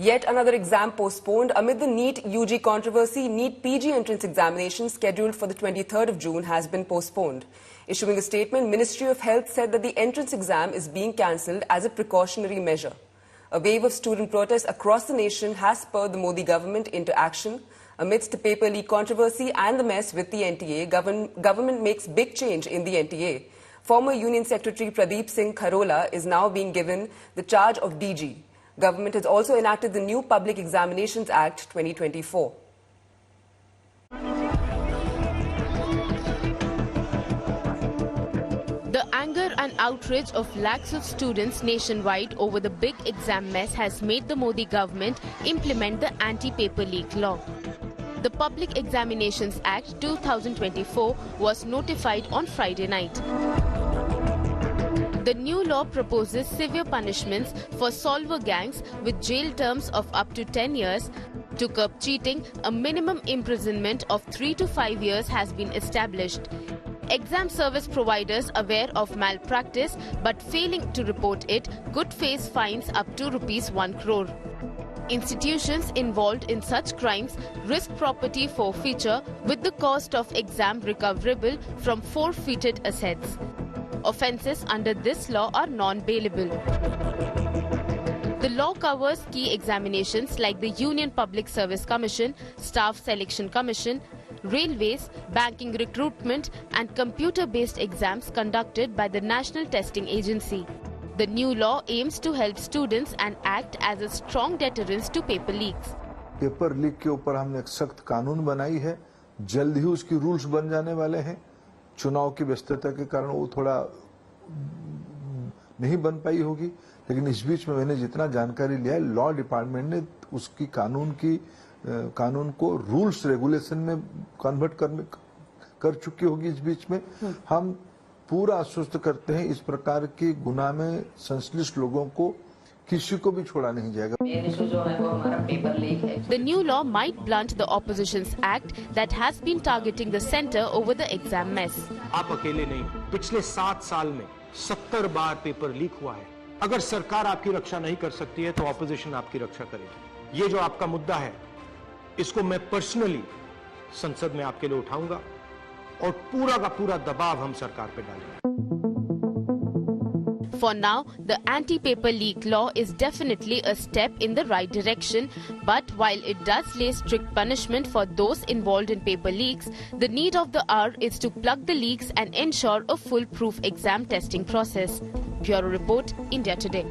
Yet another exam postponed amid the NEET UG controversy. NEET PG entrance examination scheduled for the 23rd of June has been postponed. Issuing a statement, Ministry of Health said that the entrance exam is being cancelled as a precautionary measure. A wave of student protests across the nation has spurred the Modi government into action. Amidst the paper leak controversy and the mess with the NTA, government makes big change in the NTA. Former Union Secretary Pradeep Singh Kharola is now being given the charge of DG. Government has also enacted the new Public Examinations Act 2024. The anger and outrage of lakhs of students nationwide over the big exam mess has made the Modi government implement the anti-paper leak law. The Public Examinations Act 2024 was notified on Friday night. The new law proposes severe punishments for solver gangs with jail terms of up to 10 years. To curb cheating, a minimum imprisonment of 3 to 5 years has been established. Exam service providers aware of malpractice but failing to report it could face fines up to ₹1 crore. Institutions involved in such crimes risk property forfeiture with the cost of exam recoverable from forfeited assets. Offences under this law are non-bailable. The law covers key examinations like the Union Public Service Commission, Staff Selection Commission, Railways, Banking Recruitment and computer-based exams conducted by the National Testing Agency. The new law aims to help students and act as a strong deterrent to paper leaks. Paper leak के ऊपर हमने एक सख्त कानून बनाई है, जल्द ही उसकी रूल्स बन जाने वाले हैं। चुनाव की व्यस्तता के कारण वो थोड़ा नहीं बन पाई होगी, लेकिन इस बीच में मैंने जितना जानकारी लिया है, लॉ डिपार्टमेंट ने उसकी कानून को रूल्स रेगुलेशन में कन्वर्ट कर चुकी होगी। इस बीच में हम पूरा आश्वस्त करते हैं इस प्रकार की गुनाह में संश्लिष्ट लोगों को किसी को भी छोड़ा नहीं जाएगा। The new law might blunt the opposition's act that has been targeting the centre over the exam mess. आप अकेले नहीं, पिछले 7 साल में 70 बार पेपर लीक हुआ है। अगर सरकार आपकी रक्षा नहीं कर सकती है तो ऑपोजिशन आपकी रक्षा करेगी। ये जो आपका मुद्दा है, इसको मैं पर्सनली संसद में आपके लिए उठाऊंगा और पूरा का पूरा दबाव हम सरकार पे डालेंगे। For now, the anti-paper leak law is definitely a step in the right direction, but while it does lay strict punishment for those involved in paper leaks, the need of the hour is to plug the leaks and ensure a foolproof exam testing process. Bureau Report, India Today.